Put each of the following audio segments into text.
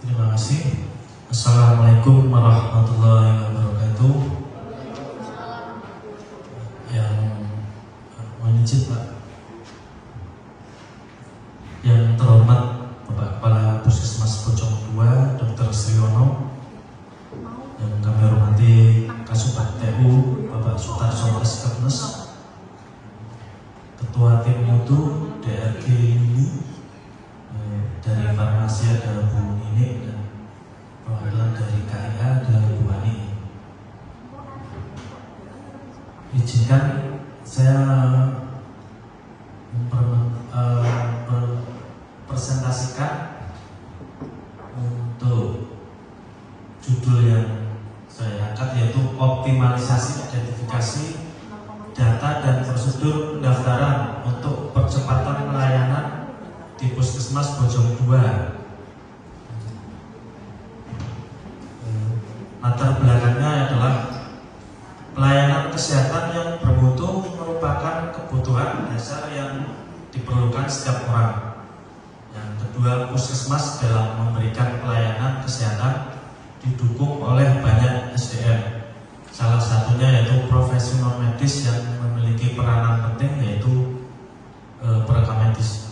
Terima kasih. Assalamualaikum warahmatullahi wabarakatuh. Yang mohon izin Pak, yang terhormat Bapak Kepala Puskesmas Bojong 2 Dr. Sriono, yang kami hormati Kasubag TU Bapak Sutarso Kepnes, Ketua Tim Mutu DRG ini dari farmasi ada Bu Nini dan perwakilan dari KIA ada Bu Ani. Izinkan saya mempresentasikan untuk judul yang saya angkat, yaitu optimalisasi identifikasi data dan prosedur pendaftaran untuk percepatan pelayanan di Puskesmas Bojong 2. Latar belakangnya adalah pelayanan kesehatan yang bermutu merupakan kebutuhan dasar yang diperlukan setiap orang. Yang kedua, Puskesmas dalam memberikan pelayanan kesehatan didukung oleh banyak SDM. Salah satunya yaitu profesi non medis yang memiliki peranan penting, yaitu perekam medis.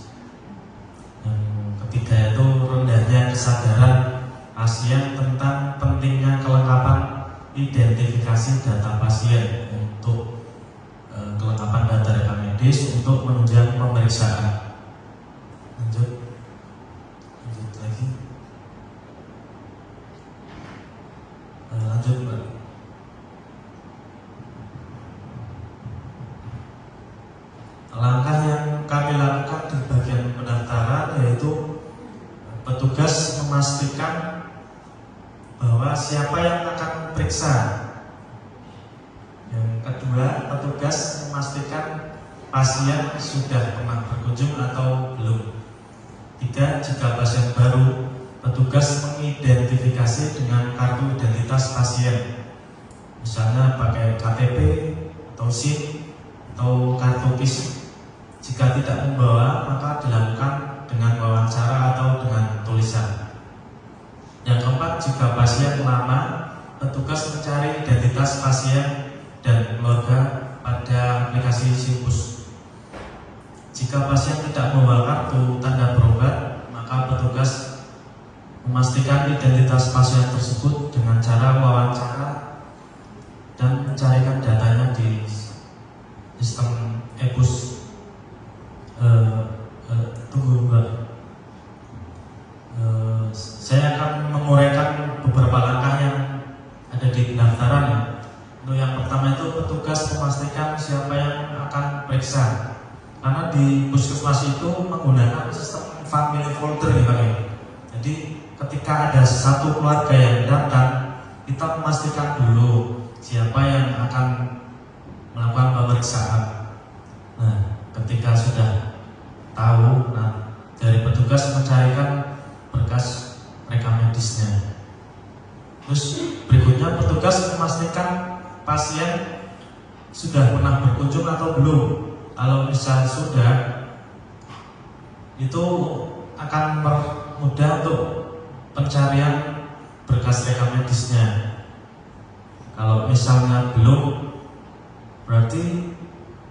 Yang ketiga itu rendahnya kesadaran pasien tentang pentingnya kelengkapan identifikasi data pasien untuk kelengkapan data rekam medis untuk menunjang pemeriksaan. Lanjut lagi. Lanjut Mbak. Langkah yang kami lakukan di bagian pendaftaran yaitu petugas memastikan bahwa siapa yang akan periksa. Yang kedua, petugas memastikan pasien sudah pernah berkunjung atau belum. Tiga, jika pasien baru, petugas mengidentifikasi dengan kartu identitas pasien, misalnya pakai KTP atau SIM atau kartu KIS. Jika tidak membawa, maka dilakukan dengan wawancara atau dengan tulisan. Yang keempat, jika pasien lama, petugas mencari identitas pasien dan keluarga pada aplikasi Simpus. Jika pasien tidak membawa kartu tanda berobat, maka petugas memastikan identitas pasien tersebut dengan cara wawancara dan mencarikan datanya di sistem EBUS. Tunggu Mbak. Saya akan menguraikan beberapa langkah yang ada di pendaftaran. Untuk yang pertama itu petugas memastikan siapa yang akan periksa. Karena di puskesmas itu menggunakan sistem family folder ya Pak. Jadi ketika ada satu keluarga yang datang, kita memastikan dulu siapa yang akan melakukan pemeriksaan. Nah, ketika sudah tahu, dari petugas mencarikan berkas rekam medisnya. Terus berikutnya petugas memastikan pasien sudah pernah berkunjung atau belum. Kalau misal sudah, itu akan mudah untuk pencarian berkas rekam medisnya. Kalau misalnya belum, berarti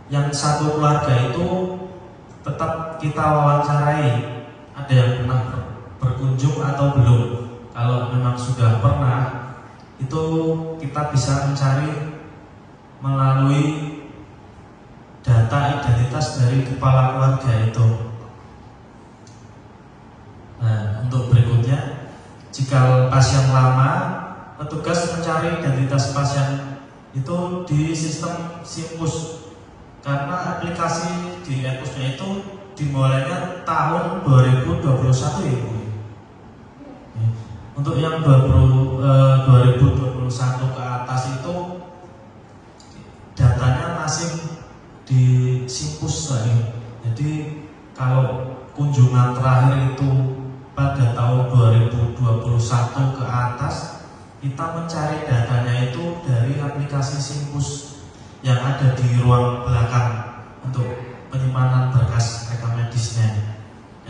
yang satu keluarga itu tetap kita wawancarai, ada yang pernah berkunjung atau belum. Kalau memang sudah pernah, itu kita bisa mencari melalui data identitas dari kepala keluarga itu. Nah, untuk berikutnya, jika pasien lama, petugas mencari identitas pasien itu di sistem Simpus. Karena aplikasi di EBUS-nya itu dimulainya tahun 2021 ya Bu. Untuk yang 2021 ke atas itu datanya masih di Simpus lagi. Jadi kalau kunjungan terakhir itu pada tahun 2021 ke atas, kita mencari datanya itu dari aplikasi Simpus yang ada di ruang belakang untuk penyimpanan berkas rekam medisnya.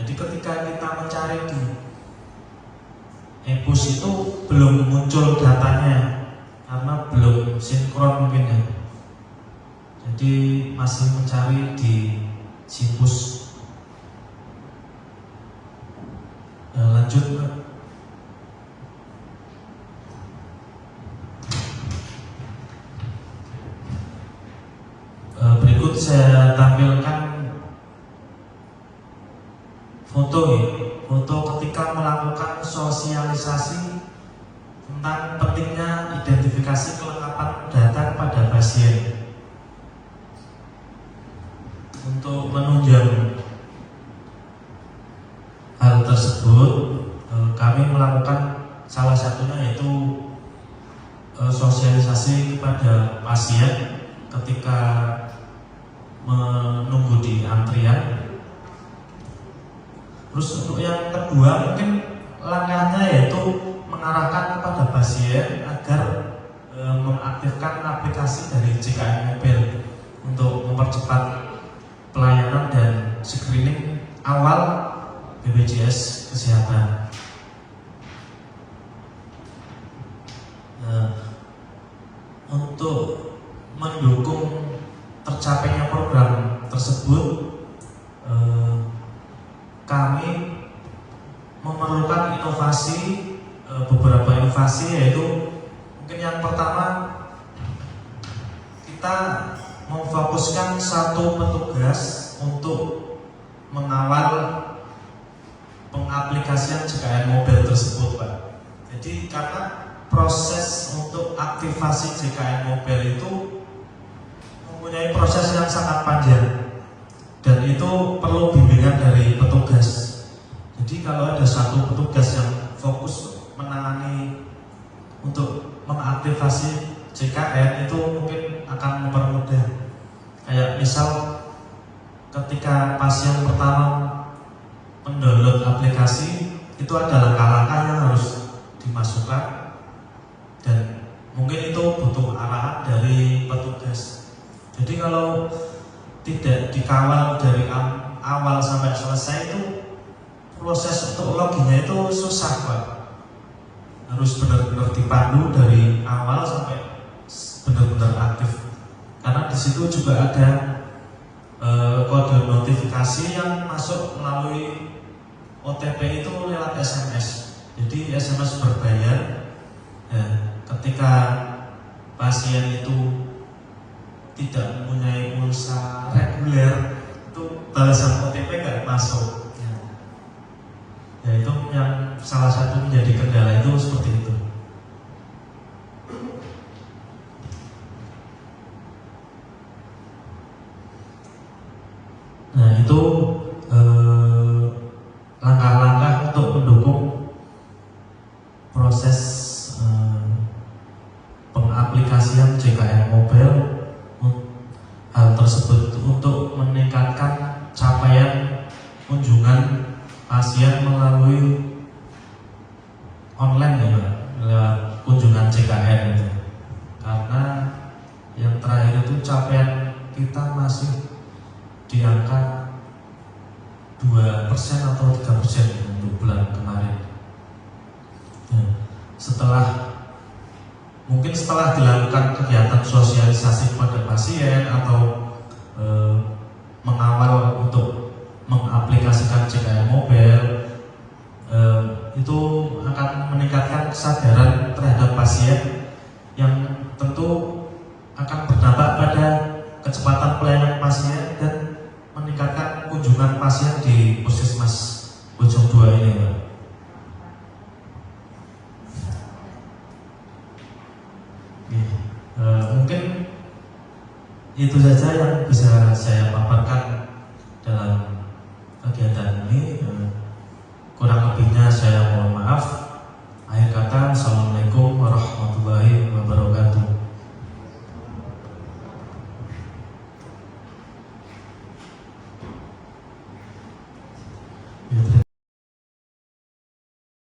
Jadi ketika kita mencari di e-push itu belum muncul datanya karena belum sinkron mungkin ya. Jadi masih mencari di Gpush. Lanjut. Berikut saya tampilkan foto ya. Foto ketika melakukan sosialisasi tentang pentingnya identifikasi kelengkapan data kepada pasien. Untuk menunjang hal tersebut, kami melakukan salah satunya yaitu sosialisasi kepada pasien ketika menunggu di antrian. Terus untuk yang kedua mungkin langkahnya yaitu mengarahkan kepada pasien agar mengaktifkan aplikasi dari JKN Mobile untuk mempercepat pelayanan dan screening awal BPJS Kesehatan. Untuk mendukung tercapainya program tersebut, kami memerlukan inovasi, beberapa inovasi, yaitu mungkin yang pertama kita memfokuskan satu petugas untuk mengawal pengaplikasian JKN Mobile tersebut, Pak. Jadi karena proses untuk aktivasi JKN Mobile itu mempunyai proses yang sangat panjang dan itu perlu bimbingan dari petugas. Jadi kalau ada satu petugas yang fokus menangani untuk mengaktifasi JKN, itu mungkin akan mempermudah. Kayak misal ketika pasien pertama mendownload aplikasi, itu ada langkah-langkah yang harus dimasukkan dan mungkin itu butuh arahan dari petugas. Jadi kalau tidak dikawal dari awal sampai selesai, itu proses untuk loginnya itu susah, Pak. Harus benar-benar dipandu dari awal sampai benar-benar aktif. Karena di situ juga ada kode notifikasi yang masuk melalui OTP itu lewat SMS. Jadi SMS berbayar. Ketika pasien itu tidak mempunyai pulsa reguler, itu balasan OTP nggak masuk. Ya itu yang salah satu menjadi kendala itu seperti itu. Nah itu langkah-langkah untuk mendukung proses pengaplikasian JKN Mobile. Hal tersebut untuk meningkatkan capaian kunjungan pasien melalui online ya Pak, lewat kunjungan JKN itu. Karena yang terakhir itu capaian kita masih di angka 2% atau 3% untuk bulan kemarin. Mungkin setelah dilakukan kegiatan sosialisasi kepada pasien atau mengawal untuk mengaplikasikan JKN Mobile, itu akan meningkatkan kesadaran terhadap pasien yang tentu akan berdampak pada kecepatan pelayanan pasien dan meningkatkan kunjungan pasien di Puskesmas Bojong 2 ini, Pak. Mungkin itu saja yang bisa saya paparkan dalam kegiatan ini. Kurang lebihnya saya mohon maaf. Akhir kata, Assalamualaikum warahmatullahi